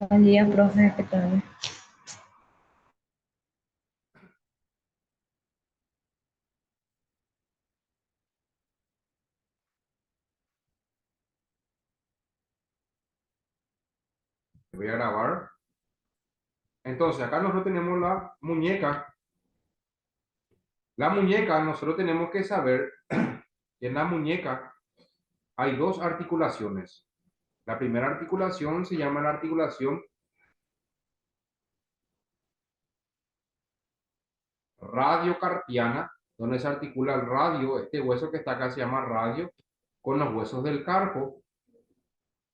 Buen día, profe, ¿qué tal? Voy a grabar. Entonces, acá nosotros tenemos la muñeca. La muñeca, nosotros tenemos que saber que en la muñeca hay dos articulaciones. La primera articulación se llama la articulación radiocarpiana, donde se articula el radio, este hueso que está acá se llama radio, con los huesos del carpo.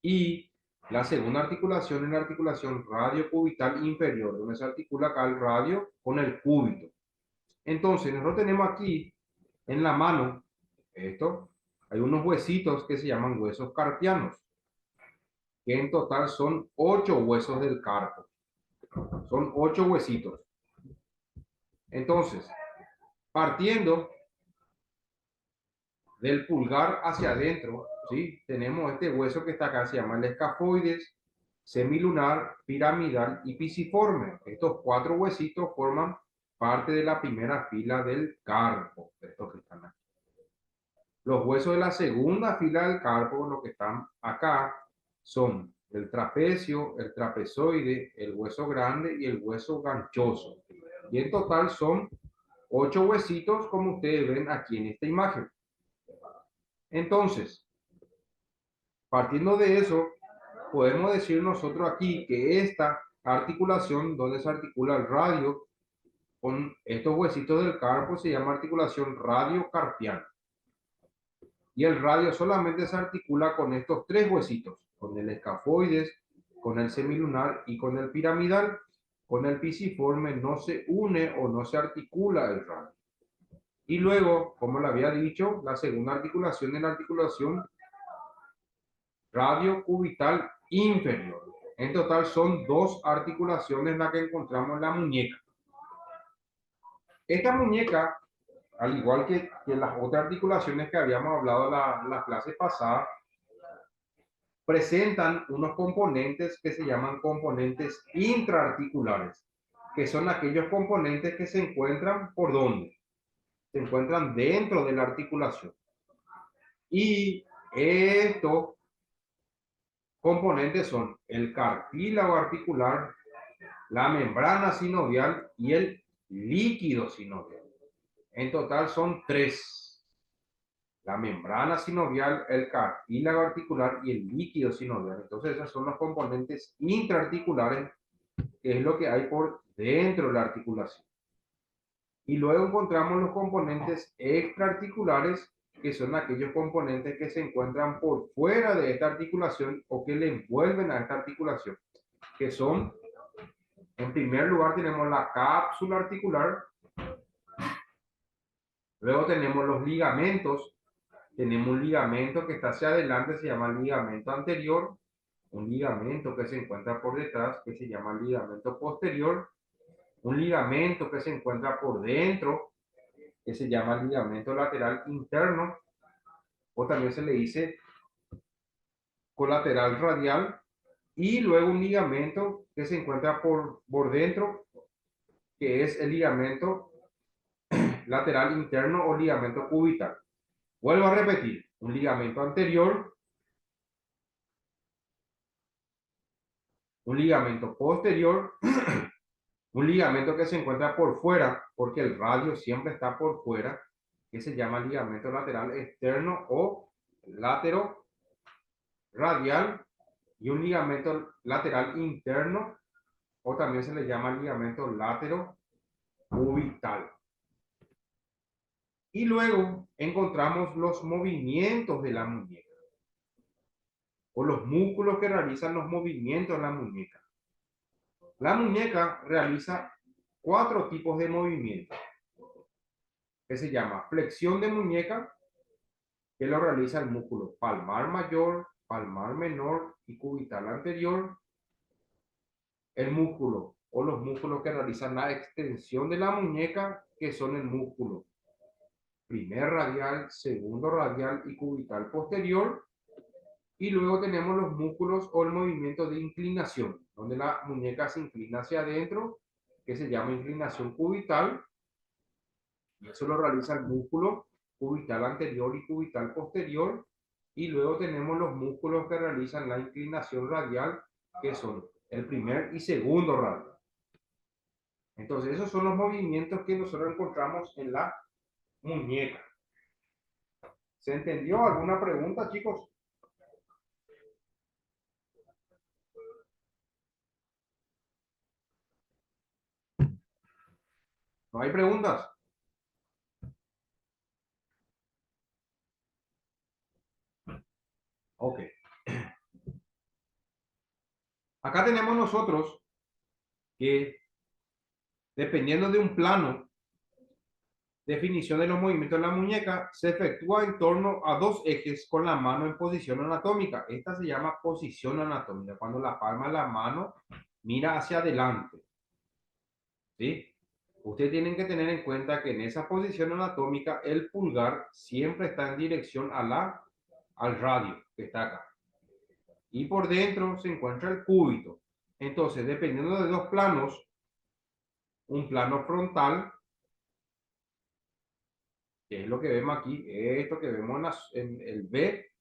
Y la segunda articulación es la articulación radiocubital inferior, donde se articula acá el radio con el cúbito. Entonces, nosotros tenemos aquí en la mano esto, hay unos huesitos que se llaman huesos carpianos, que en total son 8 huesos del carpo. Son 8 huesitos. Entonces, partiendo del pulgar hacia adentro, ¿sí? Tenemos este hueso que está acá, se llama el escafoides, semilunar, piramidal y pisiforme. Estos 4 huesitos forman parte de la primera fila del carpo, estos que están aquí. Los huesos de la segunda fila del carpo, los que están acá, son el trapecio, el trapezoide, el hueso grande y el hueso ganchoso. Y en total son 8 huesitos, como ustedes ven aquí en esta imagen. Entonces, partiendo de eso, podemos decir nosotros aquí que esta articulación, donde se articula el radio con estos huesitos del carpo, se llama articulación radiocarpiana. Y el radio solamente se articula con estos 3 huesitos, con el escafoides, con el semilunar y con el piramidal. Con el pisiforme no se une o no se articula el radio. Y luego, como le había dicho, la segunda articulación es la articulación radiocubital inferior. En total son 2 articulaciones las que encontramos en la muñeca. Esta muñeca, al igual que las otras articulaciones que habíamos hablado la clase pasada, presentan unos componentes que se llaman componentes intraarticulares, que son aquellos componentes que se encuentran ¿por dónde? Se encuentran dentro de la articulación. Y estos componentes son el cartílago articular, la membrana sinovial y el líquido sinovial. En total son 3. La membrana sinovial, el cartílago articular y el líquido sinovial. Entonces, esos son los componentes intraarticulares, que es lo que hay por dentro de la articulación. Y luego encontramos los componentes extraarticulares, que son aquellos componentes que se encuentran por fuera de esta articulación o que le envuelven a esta articulación, que son, en primer lugar, tenemos la cápsula articular, luego tenemos los ligamentos. Tenemos un ligamento que está hacia adelante, se llama ligamento anterior, un ligamento que se encuentra por detrás, que se llama ligamento posterior, un ligamento que se encuentra por dentro, que se llama ligamento lateral interno, o también se le dice colateral radial, y luego un ligamento que se encuentra por dentro, que es el ligamento lateral interno o ligamento cubital. Vuelvo a repetir, un ligamento anterior, un ligamento posterior, un ligamento que se encuentra por fuera, porque el radio siempre está por fuera, que se llama ligamento lateral externo o látero radial, y un ligamento lateral interno, o también se le llama ligamento látero cubital. Y luego encontramos los movimientos de la muñeca, o los músculos que realizan los movimientos de la muñeca. La muñeca realiza 4 tipos de movimientos, que se llama flexión de muñeca, que lo realiza el músculo palmar mayor, palmar menor y cubital anterior. El músculo o los músculos que realizan la extensión de la muñeca, que son el músculo primer radial, segundo radial y cubital posterior. Y luego tenemos los músculos o el movimiento de inclinación, donde la muñeca se inclina hacia adentro, que se llama inclinación cubital. Y eso lo realiza el músculo cubital anterior y cubital posterior. Y luego tenemos los músculos que realizan la inclinación radial, que son el primer y segundo radio. Entonces, esos son los movimientos que nosotros encontramos en la muñeca. ¿Se entendió? ¿Alguna pregunta, chicos? ¿No hay preguntas? Ok. Acá tenemos nosotros que, dependiendo de un plano, definición de los movimientos de la muñeca, se efectúa en torno a dos ejes con la mano en posición anatómica. Esta se llama posición anatómica, cuando la palma de la mano mira hacia adelante. ¿Sí? Ustedes tienen que tener en cuenta que en esa posición anatómica el pulgar siempre está en dirección al radio que está acá. Y por dentro se encuentra el cúbito. Entonces, dependiendo de dos planos, un plano frontal, que es lo que vemos aquí, esto que vemos en el B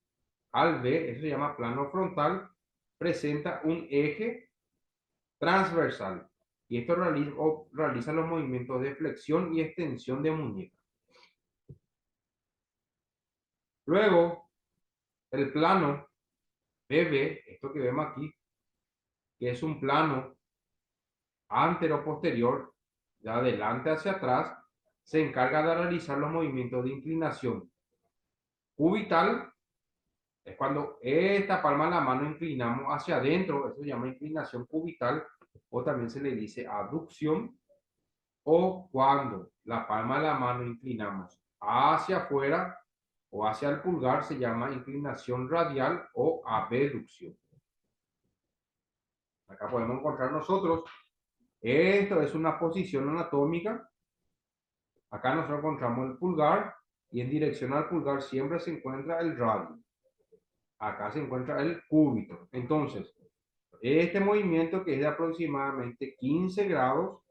al B, eso se llama plano frontal, presenta un eje transversal. Y esto realiza los movimientos de flexión y extensión de muñeca. Luego, el plano BB, esto que vemos aquí, que es un plano antero-posterior, de adelante hacia atrás, se encarga de realizar los movimientos de inclinación cubital. Es cuando esta palma de la mano inclinamos hacia adentro, eso se llama inclinación cubital, o también se le dice abducción, o cuando la palma de la mano inclinamos hacia afuera o hacia el pulgar, se llama inclinación radial o abducción. Acá podemos encontrar nosotros, esto es una posición anatómica. Acá nosotros encontramos el pulgar y en dirección al pulgar siempre se encuentra el radio. Acá se encuentra el cúbito. Entonces, este movimiento que es de aproximadamente 15 grados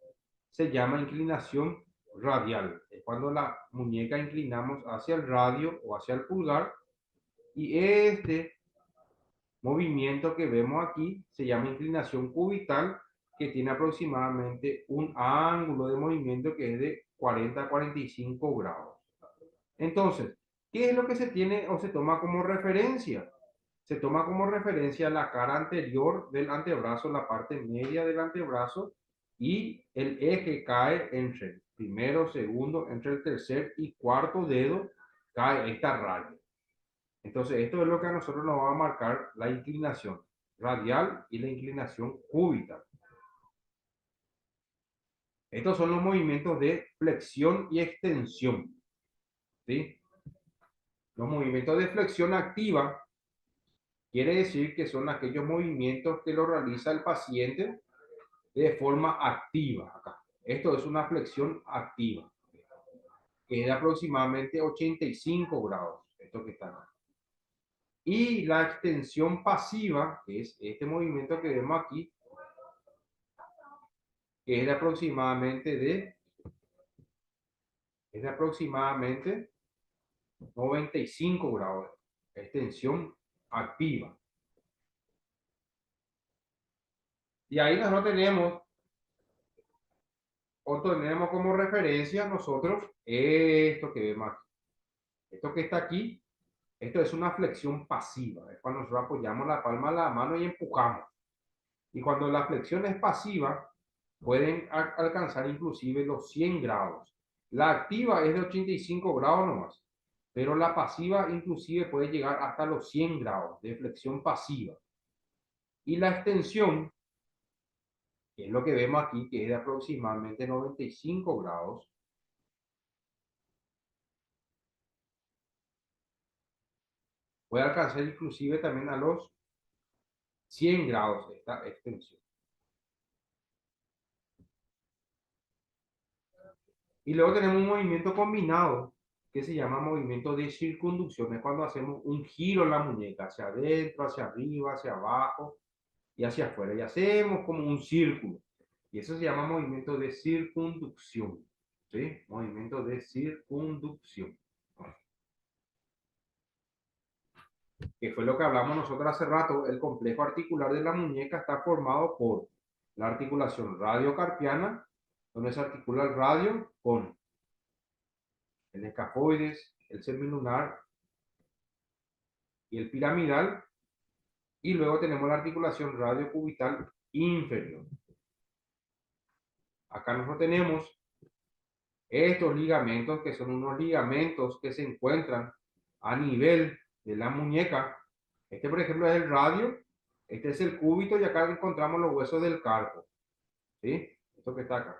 se llama inclinación radial. Es cuando la muñeca inclinamos hacia el radio o hacia el pulgar. Y este movimiento que vemos aquí se llama inclinación cubital, que tiene aproximadamente un ángulo de movimiento que es de 40 a 45 grados. Entonces, ¿qué es lo que se tiene o se toma como referencia? Se toma como referencia la cara anterior del antebrazo, la parte media del antebrazo, y el eje cae entre el primero, segundo, entre el tercer y cuarto dedo, cae esta raya. Entonces, esto es lo que a nosotros nos va a marcar la inclinación radial y la inclinación cúbica. Estos son los movimientos de flexión y extensión. ¿Sí? Los movimientos de flexión activa quiere decir que son aquellos movimientos que lo realiza el paciente de forma activa. Acá. Esto es una flexión activa, que es de aproximadamente 85 grados. Esto que está acá. Y la extensión pasiva, que es este movimiento que vemos aquí, que es de aproximadamente 95 grados. Extensión activa. Y ahí nosotros tenemos como referencia nosotros esto que vemos aquí. Esto que está aquí, esto es una flexión pasiva. Es cuando nosotros apoyamos la palma de la mano y empujamos. Y cuando la flexión es pasiva, pueden alcanzar inclusive los 100 grados. La activa es de 85 grados nomás, pero la pasiva inclusive puede llegar hasta los 100 grados de flexión pasiva. Y la extensión, que es lo que vemos aquí, que es de aproximadamente 95 grados, puede alcanzar inclusive también a los 100 grados esta extensión. Y luego tenemos un movimiento combinado, que se llama movimiento de circunducción. Es cuando hacemos un giro en la muñeca, hacia adentro, hacia arriba, hacia abajo y hacia afuera. Y hacemos como un círculo. Y eso se llama movimiento de circunducción. ¿Sí? Movimiento de circunducción. Que fue lo que hablamos nosotros hace rato. El complejo articular de la muñeca está formado por la articulación radiocarpiana, donde se articula el radio con el escafoides, el semilunar y el piramidal. Y luego tenemos la articulación radiocubital inferior. Acá nosotros tenemos estos ligamentos, que son unos ligamentos que se encuentran a nivel de la muñeca. Este, por ejemplo, es el radio, este es el cúbito y acá encontramos los huesos del carpo. ¿Sí? Esto que está acá.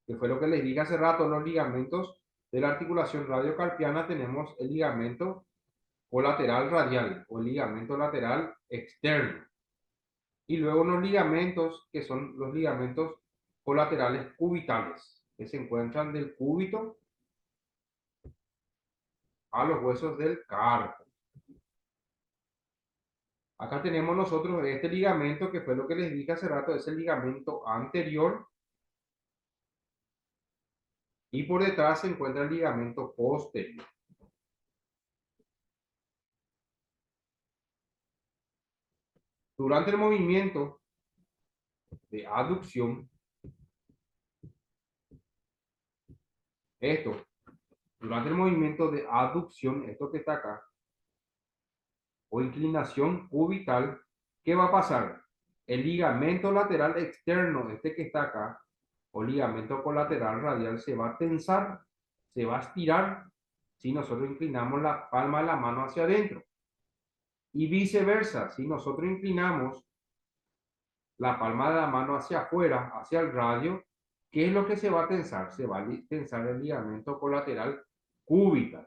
Que fue lo que les dije hace rato, los ligamentos de la articulación radiocarpiana. Tenemos el ligamento colateral radial o el ligamento lateral externo. Y luego unos ligamentos que son los ligamentos colaterales cubitales, que se encuentran del cúbito a los huesos del carpo. Acá tenemos nosotros este ligamento, que fue lo que les dije hace rato, es el ligamento anterior. Y por detrás se encuentra el ligamento posterior. Durante el movimiento de aducción, durante el movimiento de aducción, esto que está acá, o inclinación cubital, ¿qué va a pasar? El ligamento lateral externo, este que está acá, o ligamento colateral radial, se va a tensar, se va a estirar si nosotros inclinamos la palma de la mano hacia adentro. Y viceversa, si nosotros inclinamos la palma de la mano hacia afuera, hacia el radio, ¿qué es lo que se va a tensar? Se va a tensar el ligamento colateral cubital.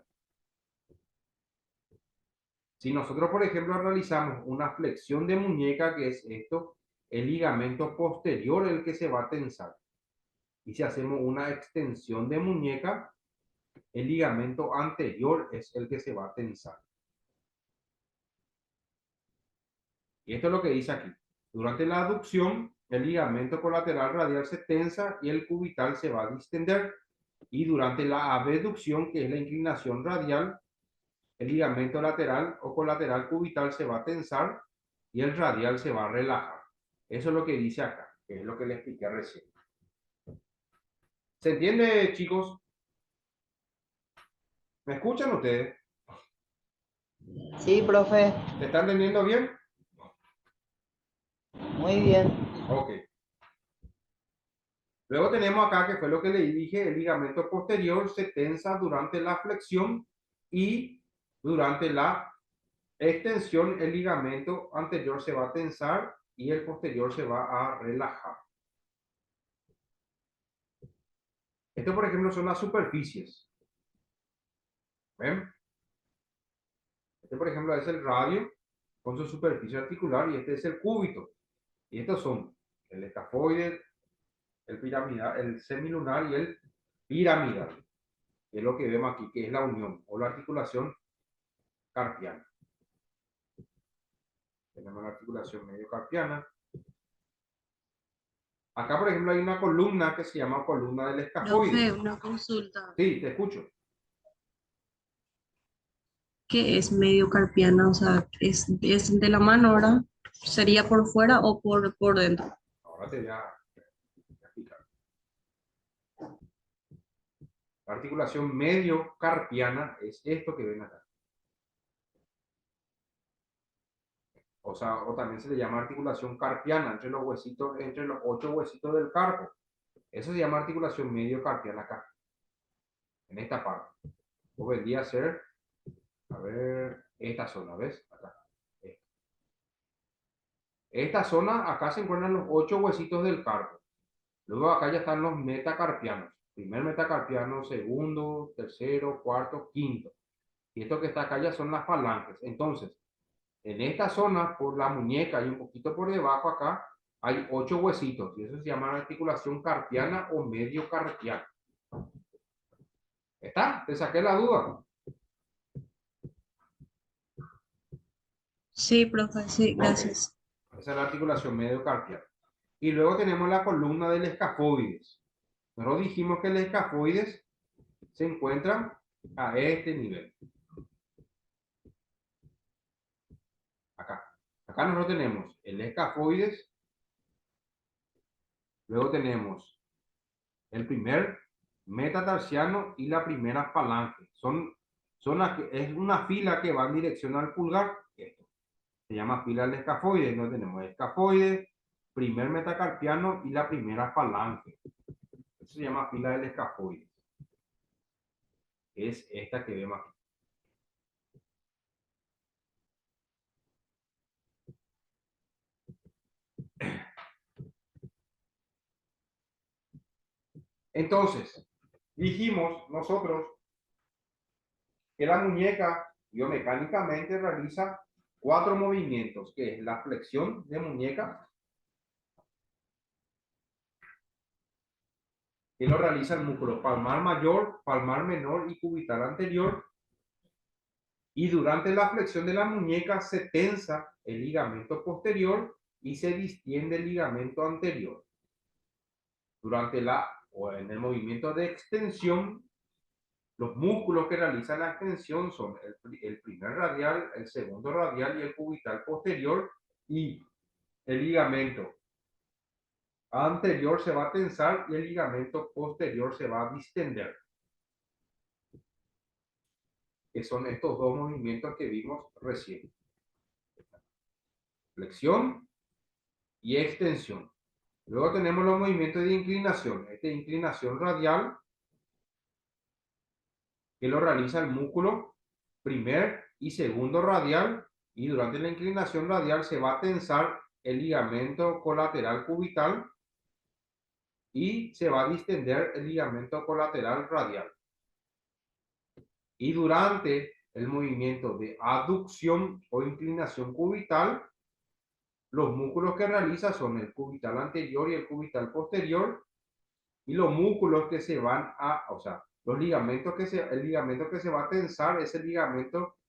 Si nosotros, por ejemplo, realizamos una flexión de muñeca, que es esto, el ligamento posterior es el que se va a tensar. Y si hacemos una extensión de muñeca, el ligamento anterior es el que se va a tensar. Y esto es lo que dice aquí. Durante la aducción, el ligamento colateral radial se tensa y el cubital se va a distender. Y durante la abducción, que es la inclinación radial, el ligamento lateral o colateral cubital se va a tensar y el radial se va a relajar. Eso es lo que dice acá, que es lo que les expliqué recién. ¿Se entiende, chicos? ¿Me escuchan ustedes? Sí, profe, ¿Se están entendiendo bien? muy bien. Ok. Luego tenemos acá, que fue lo que le dije, el ligamento posterior se tensa durante la flexión y durante la extensión el ligamento anterior se va a tensar y el posterior se va a relajar. Esto, por ejemplo, son las superficies. ¿Ven? Este, por ejemplo, es el radio con su superficie articular y este es el cúbito. Y estos son el escafoide, el piramidal, el semilunar y el piramidal. Que es lo que vemos aquí, que es la unión o la articulación carpiana. Tenemos la articulación mediocarpiana. Acá, por ejemplo, hay una columna que se llama columna del escafoide. Profe, una consulta. Sí, te escucho. ¿Qué es medio carpiana? O sea, es de la mano, ¿verdad? ¿Sería por fuera o por dentro? Ahora te voy a explicar. La articulación mediocarpiana es esto que ven acá. O sea, o también se le llama articulación carpiana entre los huesitos, entre los 8 huesitos del carpo. Eso se llama articulación mediocarpiana acá, en esta parte. O vendría a ser, a ver, esta zona, ¿ves? Acá. Esta zona, acá se encuentran los 8 huesitos del carpo. Luego acá ya están los metacarpianos. Primer metacarpiano, segundo, tercero, cuarto, quinto. Y esto que está acá ya son las falanges. Entonces, en esta zona, por la muñeca y un poquito por debajo acá, hay 8 huesitos. Y eso se llama articulación carpiana o mediocarpiana. ¿Está? Te saqué la duda. Sí, profe, sí, Ok. gracias. Esa es la articulación mediocarpial. Y luego tenemos la columna del escafoides. Nosotros dijimos que el escafoides se encuentra a este nivel. Acá. Acá nosotros tenemos el escafoides. Luego tenemos el primer metatarsiano y la primera falange. Es una fila que va en dirección al pulgar. Esto se llama fila del escafoides. No tenemos el escafoides, primer metacarpiano y la primera falange. Eso se llama fila del escafoides. Es esta que vemos aquí. Entonces, dijimos nosotros que la muñeca biomecánicamente realiza 4 movimientos, que es la flexión de muñeca, que lo realiza el músculo palmar mayor, palmar menor y cubital anterior. Y durante la flexión de la muñeca se tensa el ligamento posterior y se distiende el ligamento anterior. Durante o en el movimiento de extensión, los músculos que realizan la extensión son el primer radial, el segundo radial y el cubital posterior, y el ligamento anterior se va a tensar y el ligamento posterior se va a distender, que son estos dos movimientos que vimos recién. Flexión y extensión. Luego tenemos los movimientos de inclinación. Esta inclinación radial, que lo realiza el músculo primer y segundo radial, y durante la inclinación radial se va a tensar el ligamento colateral cubital y se va a distender el ligamento colateral radial. Y durante el movimiento de aducción o inclinación cubital, los músculos que realiza son el cubital anterior y el cubital posterior, y los músculos que se van o sea, los ligamentos el ligamento que se va a tensar es el ligamento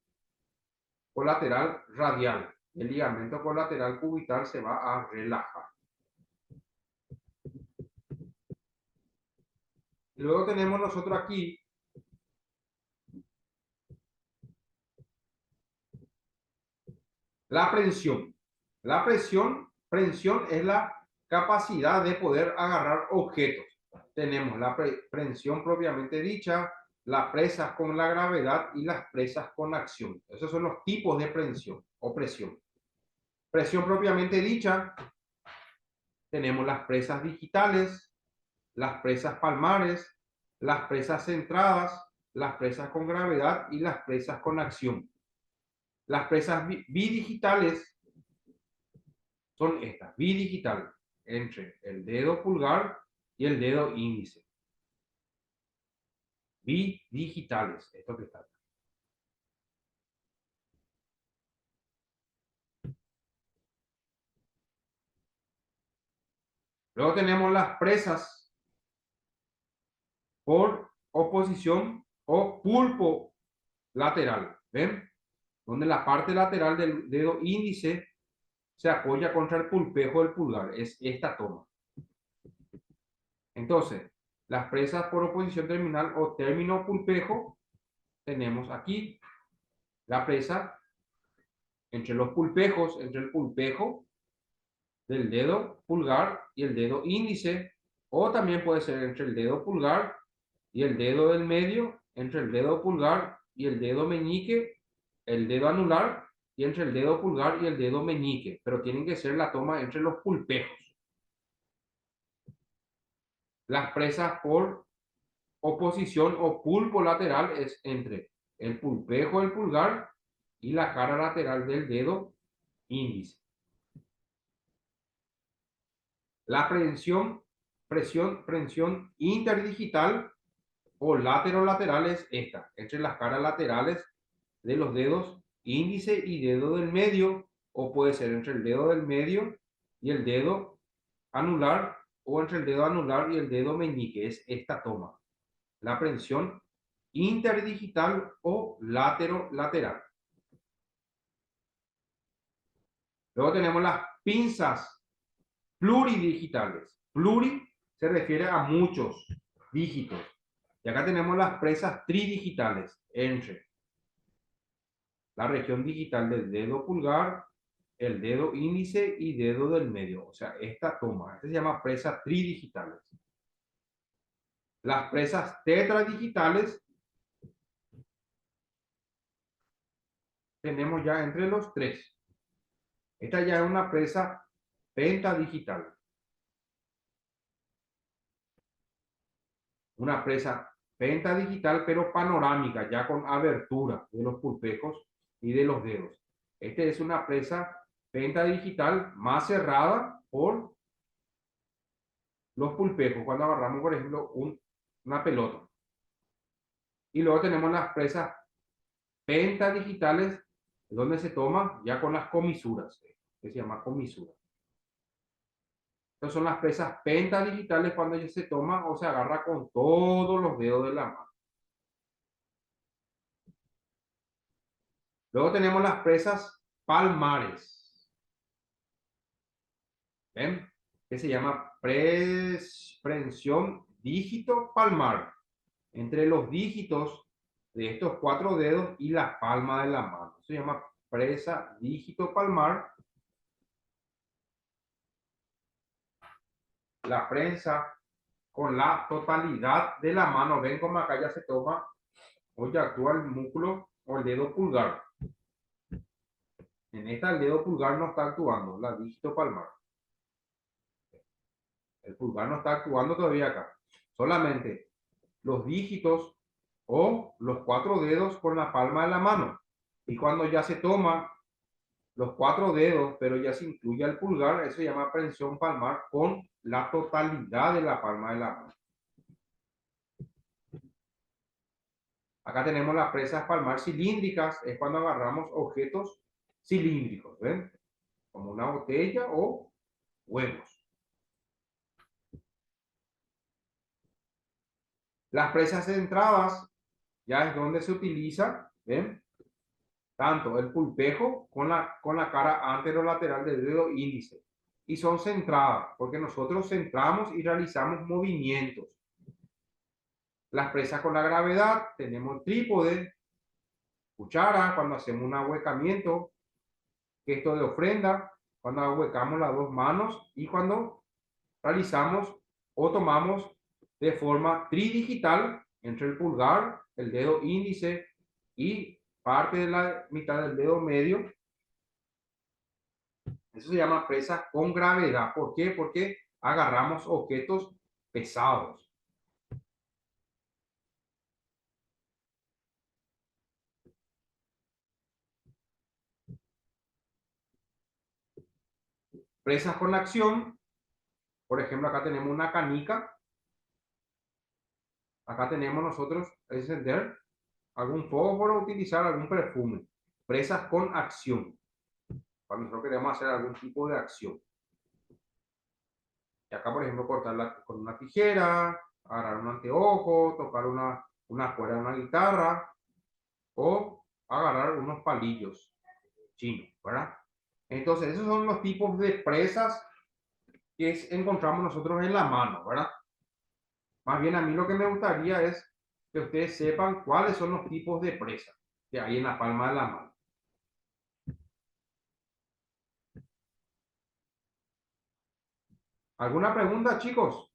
colateral radial. El ligamento colateral cubital se va a relajar. Y luego tenemos nosotros aquí la prensión. La prensión es la capacidad de poder agarrar objetos. Tenemos la prensión propiamente dicha, las presas con la gravedad y las presas con acción. Esos son los tipos de prensión o presión. Presión propiamente dicha, tenemos las presas digitales, las presas palmares, las presas centradas, las presas con gravedad y las presas con acción. Las presas bidigitales son estas, bidigital, entre el dedo pulgar y el dedo índice. Bidigitales, esto que está. Luego tenemos las presas por oposición o pulpo lateral. ¿Ven? Donde la parte lateral del dedo índice se apoya contra el pulpejo del pulgar. Es esta toma. Entonces, las presas por oposición terminal o término pulpejo, tenemos aquí la presa entre los pulpejos, entre el pulpejo del dedo pulgar y el dedo índice, o también puede ser entre el dedo pulgar y el dedo del medio, entre el dedo pulgar y el dedo meñique, el dedo anular, y entre el dedo pulgar y el dedo meñique, pero tienen que ser la toma entre los pulpejos. Las presas por oposición o pulpo lateral es entre el pulpejo del pulgar y la cara lateral del dedo índice. La prensión interdigital o lateral es esta, entre las caras laterales de los dedos índice y dedo del medio, o puede ser entre el dedo del medio y el dedo anular, o entre el dedo anular y el dedo meñique. Es esta toma, la prensión interdigital o lateral. Luego tenemos las pinzas pluridigitales. Pluri se refiere a muchos dígitos. Y acá tenemos las presas tridigitales, entre la región digital del dedo pulgar, el dedo índice y dedo del medio. O sea, esta se llama presas tridigitales. Las presas tetradigitales tenemos ya entre los tres. Esta ya es una presa pentadigital. Una presa pentadigital, pero panorámica, ya con abertura de los pulpejos y de los dedos. Esta es una presa pentadigital más cerrada por los pulpejos, cuando agarramos, por ejemplo, una pelota. Y luego tenemos las presas pentadigitales, donde se toma ya con las comisuras, que se llama comisura. Estas son las presas pentadigitales cuando ya se toma o se agarra con todos los dedos de la mano. Luego tenemos las presas palmares. ¿Ven? Que se llama prensión dígito palmar. Entre los dígitos de estos 4 dedos y la palma de la mano. Se llama presa dígito palmar. La prensa con la totalidad de la mano. Ven como acá ya se toma o ya actúa el músculo o el dedo pulgar. En esta el dedo pulgar no está actuando, la dígito palmar. El pulgar no está actuando todavía acá. Solamente los dígitos o los 4 dedos con la palma de la mano. Y cuando ya se toma los 4 dedos, pero ya se incluye el pulgar, eso se llama prensión palmar con la totalidad de la palma de la mano. Acá tenemos las presas palmar cilíndricas, es cuando agarramos objetos cilíndricos, ¿ven? Como una botella o huevos. Las presas centradas ya es donde se utiliza, ¿ven? Tanto el pulpejo con la cara anterolateral del dedo índice. Y son centradas, porque nosotros centramos y realizamos movimientos. Las presas con la gravedad, tenemos trípode, cuchara, cuando hacemos un ahuecamiento, gesto de ofrenda, cuando ahuecamos las 2 manos y cuando realizamos o tomamos de forma tridigital entre el pulgar, el dedo índice y parte de la mitad del dedo medio. Eso se llama presa con gravedad. ¿Por qué? Porque agarramos objetos pesados. Presas con acción. Por ejemplo, acá tenemos una canica. Acá tenemos nosotros encender algún fósforo o utilizar algún perfume. Presas con acción. Cuando nosotros queremos hacer algún tipo de acción. Y acá, por ejemplo, cortarla con una tijera, agarrar un anteojo, tocar una cuerda de una guitarra o agarrar unos palillos chinos, ¿verdad? Entonces, esos son los tipos de presas que encontramos nosotros en la mano, ¿verdad? Más bien a mí lo que me gustaría es que ustedes sepan cuáles son los tipos de presas que hay en la palma de la mano. ¿Alguna pregunta, chicos?